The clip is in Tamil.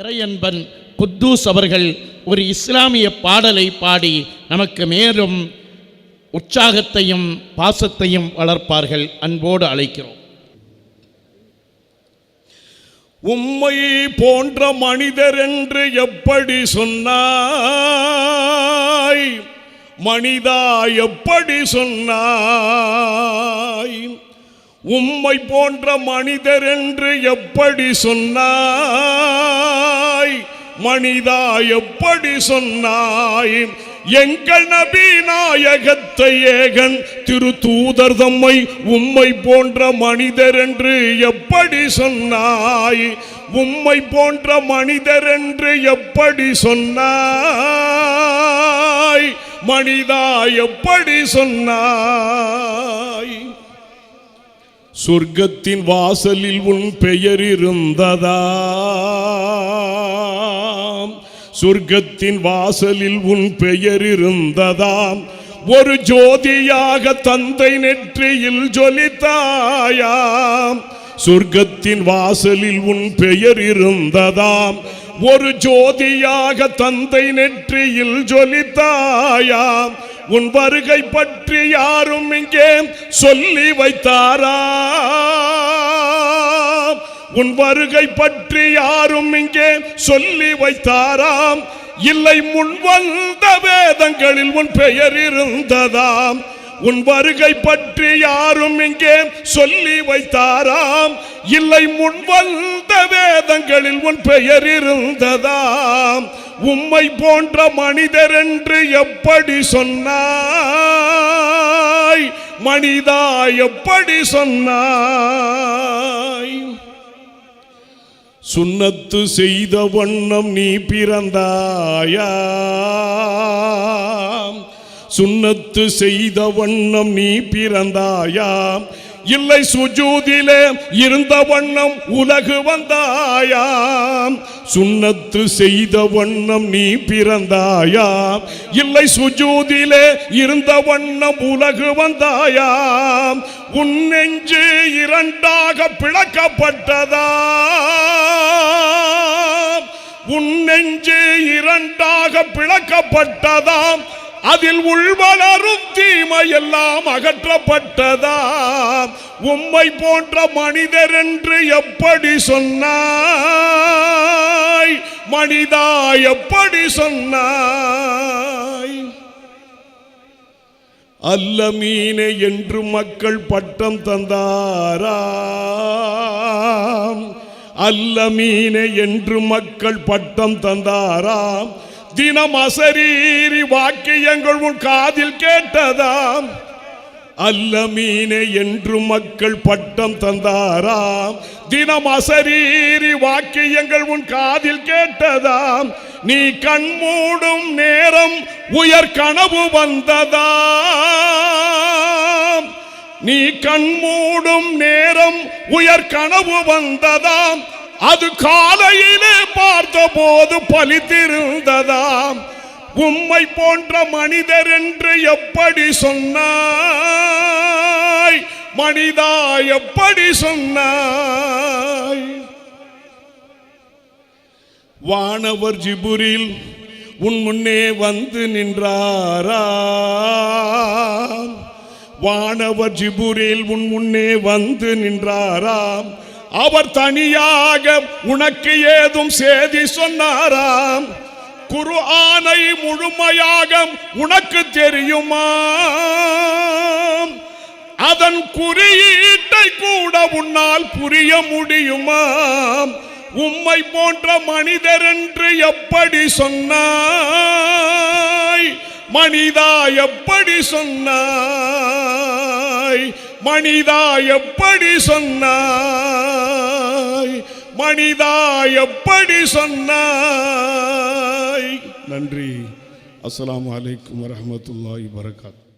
இறையன்பன் குத்தூஸ் அவர்கள் ஒரு இஸ்லாமிய பாடலை பாடி நமக்கு மேலும் உற்சாகத்தையும் பாசத்தையும் வளர்ப்பார்கள். அன்போடு அழைக்கிறோம். உம்மை போன்ற மனிதர் என்று எப்படி சொன்னாய், மனிதா எப்படி சொன்னாய்? உம்மை போன்ற மனிதர் என்று எப்படி சொன்னாய், மனிதா எப்படி சொன்னாய்? எங்கள் நபி நாயகத்தை ஏகன் திரு தூதர் தம்மை உம்மை போன்ற மனிதர் என்று எப்படி சொன்னாய்? உம்மை போன்ற மனிதர் என்று எப்படி சொன்னாய், மனிதா எப்படி சொன்னாய்? சொர்க்கத்தின் வாசலில் உன் பெயர் இருந்ததா? சொர்க்கத்தின் வாசலில் உன் பெயர் இருந்ததாம். ஒரு ஜோதியாக தந்தை நெற்றியில் ஜொலித்தாயாம். சொர்க்கத்தின் வாசலில் உன் பெயர் இருந்ததாம். ஒரு ஜோதியாக தந்தை நெற்றியில் ஜொலித்தாயாம். உன் வருகை பற்றி யாரும் இங்கே சொல்லி வைத்தாரா? உன் வருகை பற்றி யாரும் இங்கே சொல்லி வைத்தாராம்? இல்லை, முன் வந்த வேதங்களில் உன் பெயர் இருந்ததாம். உன் வருகை பற்றி யாரும் இங்கே சொல்லி வைத்தாராம்? இல்லை, முன் வந்த வேதங்களில் உன் பெயர் இருந்ததாம். உம்மை போன்ற மனிதர் என்று எப்படி சொன்னாய், மனிதா எப்படி சொன்னாய்? சுன்னத்து செய்த வண்ணம் நீ பிறந்தாயா? சுன்னத்து செய்த வண்ணம் நீ பிறந்தாயா? இல்லை, சுஜூதிலே இருந்த வண்ணம் உலகு வந்தாயா? சுன்னத்து செய்த வண்ணம் நீ பிறந்தாயா? இல்லை, சுஜூதிலே இருந்த வண்ணம் உலகு வந்தாயா? உன் நெஞ்சு இரண்டாக பிளக்கப்பட்டதா? உன் நெஞ்சு இரண்டாக பிளக்கப்பட்டதாம். அதில் உள்வளரும் தீமையெல்லாம் அகற்றப்பட்டதா? உம்மை போன்ற மனிதர் என்று எப்படி சொன்னாய், மனிதா எப்படி சொன்னாய்? அல்ல மீனே என்று மக்கள் பட்டம் தந்தாராம். அல்ல மீனே என்று மக்கள் பட்டம் தந்தாராம். தினம் அசரீரி வாக்கியங்கள் உன் காதில் கேட்டதாம். அல்ல மீனே என்று மக்கள் பட்டம் தந்தாராம். தினம் அசரீரி வாக்கியங்கள் உன் காதில் கேட்டதாம். நீ கண்மூடும் நேரம் உயர் கனவு வந்ததாம். நீ கண்மூடும் நேரம் உயர் கனவு வந்ததாம். அது காலையிலே பார்த்த போது பலித்திருந்ததாம். உம்மை போன்ற மனிதர் என்று எப்படி சொன்னாய், மனிதா எப்படி சொன்னாய்? வானவர் ஜிபுரில் உன் முன்னே வந்து நின்றாராம். வானவர் ஜிபுரில் உன் முன்னே வந்து நின்றாராம். அவர் தனியாக உனக்கு ஏதும் செய்தி சொன்னாராம். குர்ஆனை முழுமையாக உனக்கு தெரியுமா? அதன் குறியீட்டை கூட உன்னால் புரிய முடியுமா? உம்மை போன்ற மனிதர் என்று எப்படி சொன்னாய், மனிதா எப்படி சொன்னாய்? மனிதா எப்படி சொன்னாய், மனிதா எப்படி சொன்னாய்? நன்றி. அஸ்ஸலாமு அலைக்கும் வரஹ்மத்துல்லாஹி வபரகாத்துஹு.